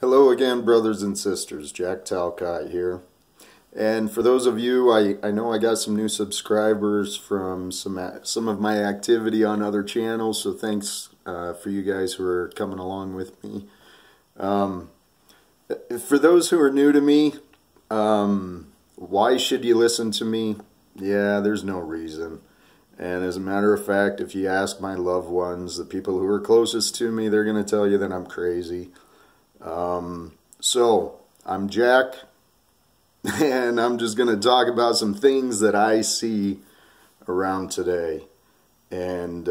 Hello again, brothers and sisters. Jack Talcott here. And for those of you, I know I got some new subscribers from some of my activity on other channels, so thanks for you guys who are coming along with me. For those who are new to me, why should you listen to me? Yeah, there's no reason. And as a matter of fact, if you ask my loved ones, the people who are closest to me, they're going to tell you that I'm crazy. So, I'm Jack, and I'm just going to talk about some things that I see around today. And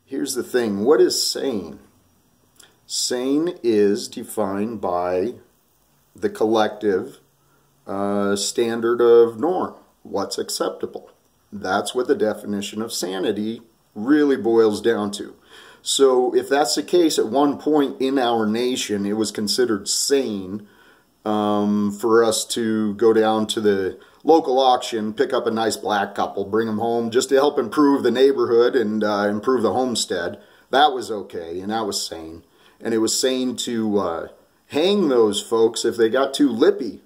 here's the thing. What is sane? Sane is defined by the collective standard of norm. What's acceptable? That's what the definition of sanity really boils down to. So if that's the case, at one point in our nation, it was considered sane for us to go down to the local auction, pick up a nice black couple, bring them home just to help improve the neighborhood and improve the homestead. That was okay, and that was sane. And it was sane to hang those folks if they got too lippy.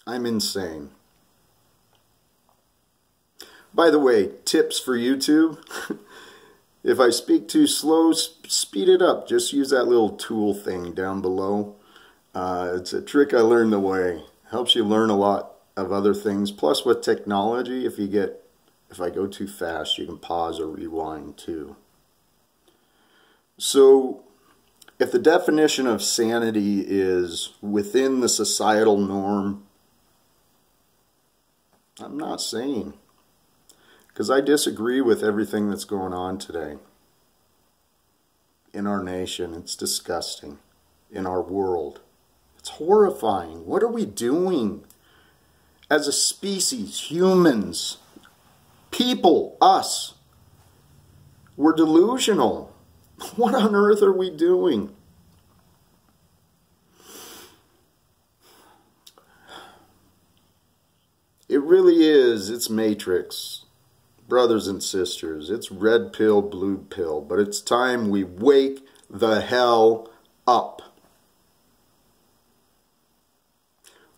I'm insane. By the way, tips for YouTube. If I speak too slow, speed it up. Just use that little tool thing down below. It's a trick I learned the way. Helps you learn a lot of other things. Plus with technology, if I go too fast, you can pause or rewind too. So, if the definition of sanity is within the societal norm, I'm not sane. Because I disagree with everything that's going on today. In our nation, it's disgusting. In our world, it's horrifying. What are we doing? As a species, humans, people, us, we're delusional. What on earth are we doing? It really is. It's Matrix. Brothers and sisters, it's red pill, blue pill, but it's time we wake the hell up.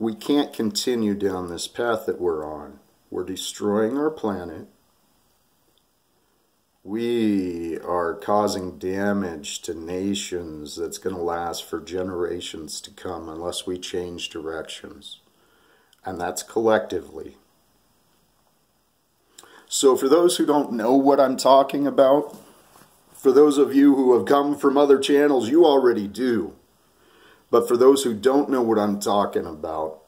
We can't continue down this path that we're on. We're destroying our planet. We are causing damage to nations that's going to last for generations to come unless we change directions. And that's collectively. So for those who don't know what I'm talking about, for those of you who have come from other channels, you already do. But for those who don't know what I'm talking about,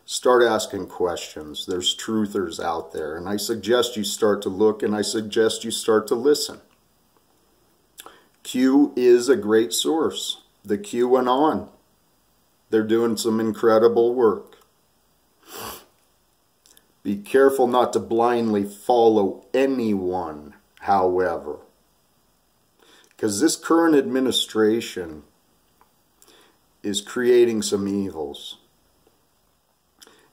start asking questions. There's truthers out there, and I suggest you start to look, and I suggest you start to listen. Q is a great source. The QAnon. They're doing some incredible work. Be careful not to blindly follow anyone, however. Because this current administration is creating some evils.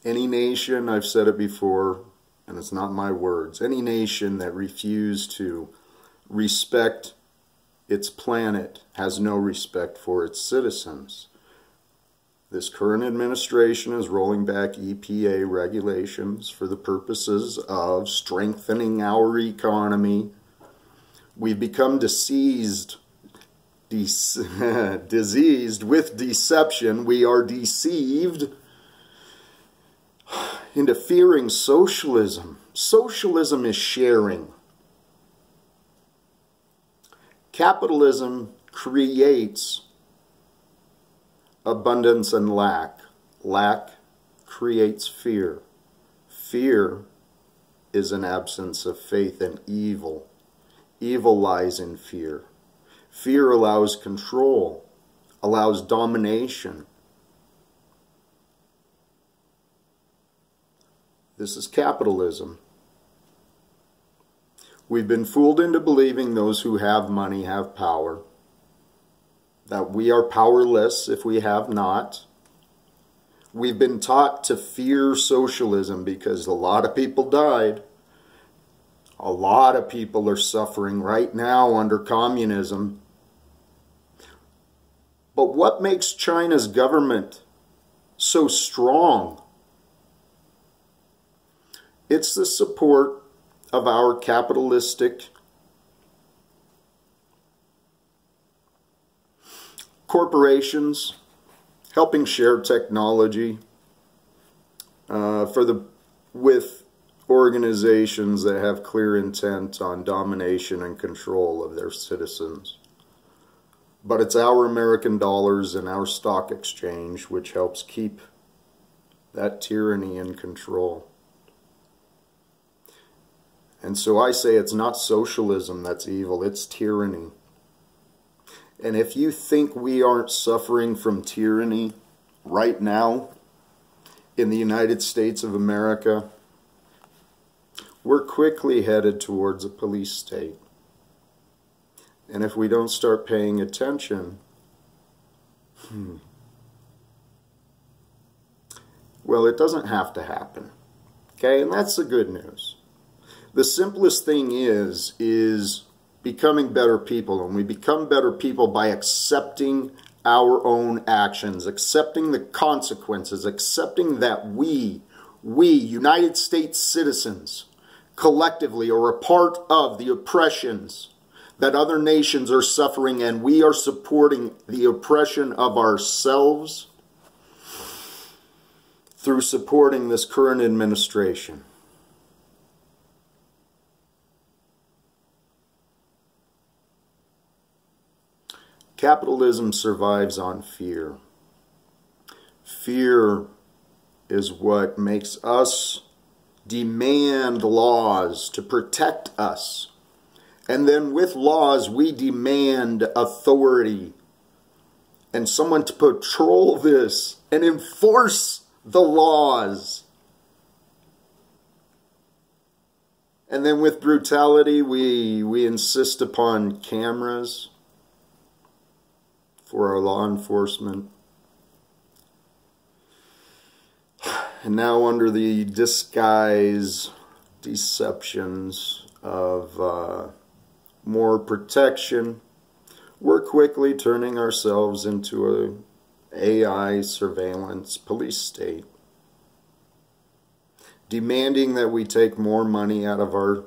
Any nation, I've said it before, and it's not my words, any nation that refuses to respect its planet has no respect for its citizens. This current administration is rolling back EPA regulations for the purposes of strengthening our economy. We've become diseased with deception. We are deceived into fearing socialism. Socialism is sharing. Capitalism creates abundance and lack. Lack creates fear. Fear is an absence of faith in evil. Evil lies in fear. Fear allows control, allows domination. This is capitalism. We've been fooled into believing those who have money have power. That we are powerless if we have not. We've been taught to fear socialism because a lot of people died. A lot of people are suffering right now under communism. But what makes China's government so strong? It's the support of our capitalistic corporations helping share technology with organizations that have clear intent on domination and control of their citizens. But it's our American dollars and our stock exchange which helps keep that tyranny in control. And so I say it's not socialism that's evil, it's tyranny. And if you think we aren't suffering from tyranny right now in the United States of America, we're quickly headed towards a police state. And if we don't start paying attention, well, it doesn't have to happen. Okay, and that's the good news. The simplest thing is becoming better people. And we become better people by accepting our own actions, accepting the consequences, accepting that we, United States citizens, collectively are a part of the oppressions that other nations are suffering, and we are supporting the oppression of ourselves through supporting this current administration. Capitalism survives on fear. Fear is what makes us demand laws to protect us. And then with laws, we demand authority and someone to patrol this and enforce the laws. And then with brutality, we insist upon cameras for our law enforcement. And now under the deceptions of more protection, we're quickly turning ourselves into an AI surveillance police state, demanding that we take more money out of our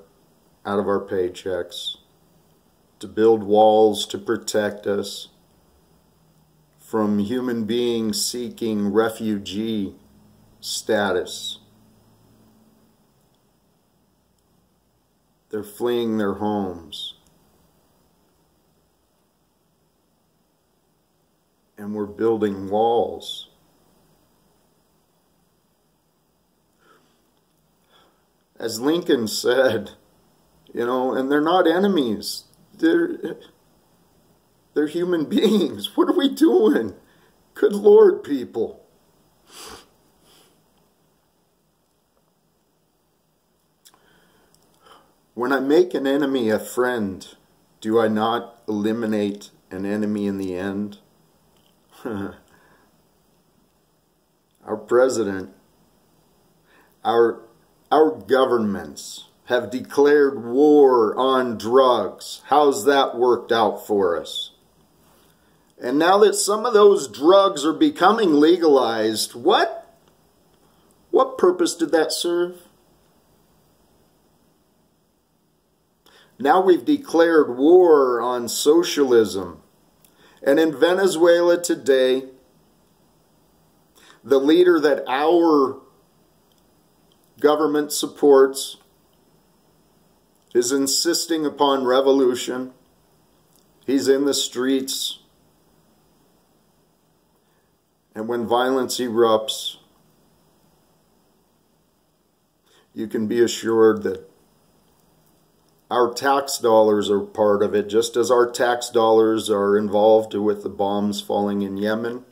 paychecks, to build walls to protect us from human beings seeking refugee status. They're fleeing their homes. And we're building walls. As Lincoln said, you know, and they're not enemies. They're human beings. What are we doing? Good Lord, people. When I make an enemy a friend, do I not eliminate an enemy in the end? Our president, our governments have declared war on drugs. How's that worked out for us? And now that some of those drugs are becoming legalized, what purpose did that serve? Now we've declared war on socialism. And in Venezuela today, the leader that our government supports is insisting upon revolution. He's in the streets. And when violence erupts, you can be assured that our tax dollars are part of it, just as our tax dollars are involved with the bombs falling in Yemen,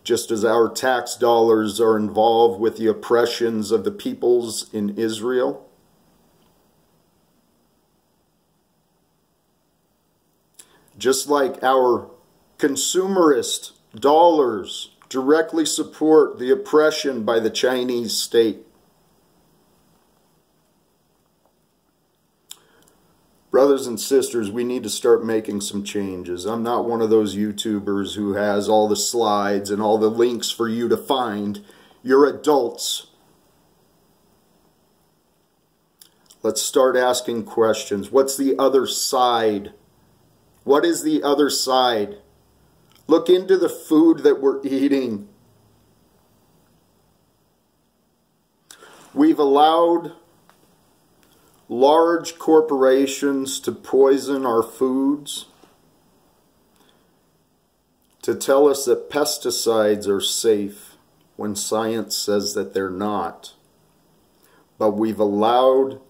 just as our tax dollars are involved with the oppressions of the peoples in Israel. Just like our consumerist dollars directly support the oppression by the Chinese state. Brothers and sisters, we need to start making some changes. I'm not one of those YouTubers who has all the slides and all the links for you to find. You're adults. Let's start asking questions. What's the other side? What is the other side? Look into the food that we're eating. We've allowed large corporations to poison our foods, to tell us that pesticides are safe when science says that they're not. But we've allowed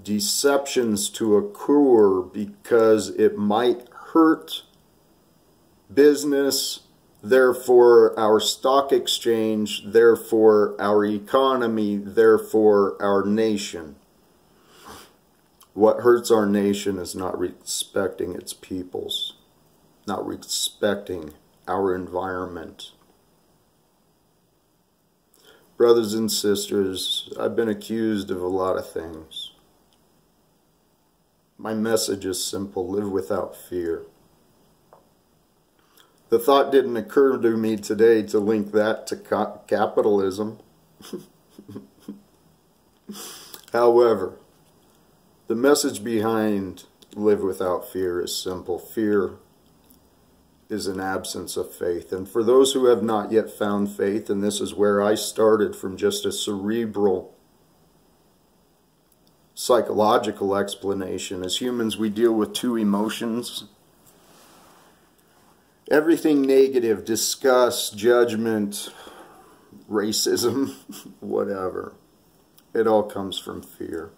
deceptions to occur because it might hurt business, therefore our stock exchange, therefore our economy, therefore our nation. What hurts our nation is not respecting its peoples, not respecting our environment. Brothers and sisters, I've been accused of a lot of things. My message is simple: live without fear. The thought didn't occur to me today to link that to capitalism. However, the message behind live without fear is simple. Fear is an absence of faith. And for those who have not yet found faith, and this is where I started from just a cerebral psychological explanation. As humans, we deal with two emotions. Everything negative, disgust, judgment, racism, whatever, it all comes from fear.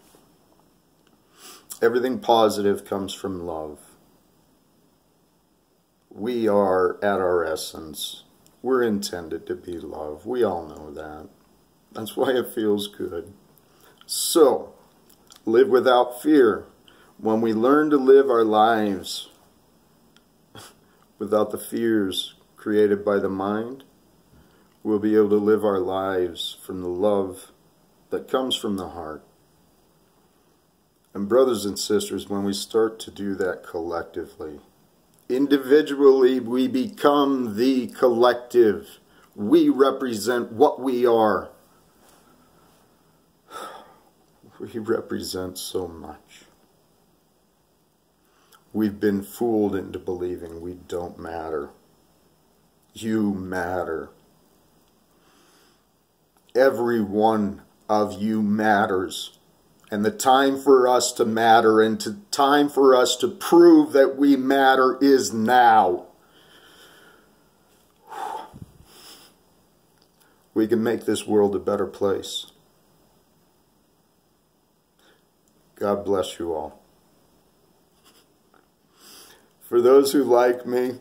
Everything positive comes from love. We are, at our essence, we're intended to be love. We all know that. That's why it feels good. So, live without fear. When we learn to live our lives without the fears created by the mind, we'll be able to live our lives from the love that comes from the heart. And brothers and sisters, when we start to do that collectively, individually we become the collective. We represent what we are. We represent so much. We've been fooled into believing we don't matter. You matter. Every one of you matters. And the time for us to matter and the time for us to prove that we matter is now. We can make this world a better place. God bless you all. For those who like me,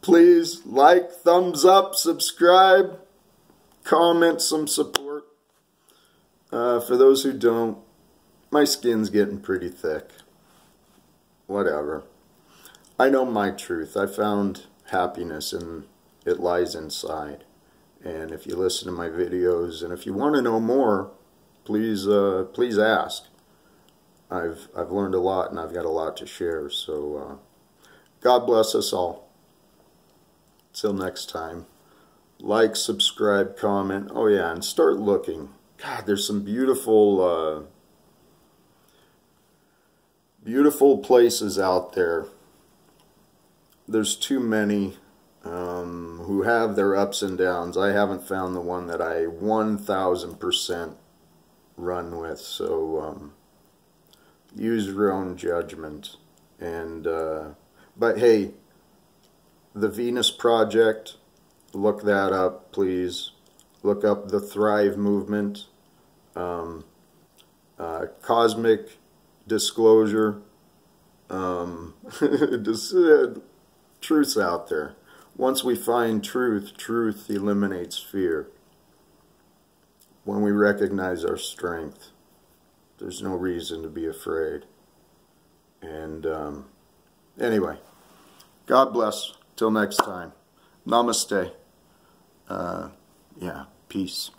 please like, thumbs up, subscribe, comment some support. For those who don't, my skin's getting pretty thick. Whatever. I know my truth. I found happiness and it lies inside. And if you listen to my videos and if you want to know more, please ask. I've learned a lot and I've got a lot to share. So God bless us all. Till next time. Like, subscribe, comment. Oh yeah, and start looking. God, there's some beautiful beautiful places out there. There's too many who have their ups and downs. I haven't found the one that I 1000% run with. So use your own judgment. And but hey, the Venus Project, look that up, please. Look up the Thrive Movement, Cosmic Disclosure, truth's out there. Once we find truth, truth eliminates fear. When we recognize our strength, there's no reason to be afraid. And anyway, God bless. Till next time. Namaste. Yeah, peace.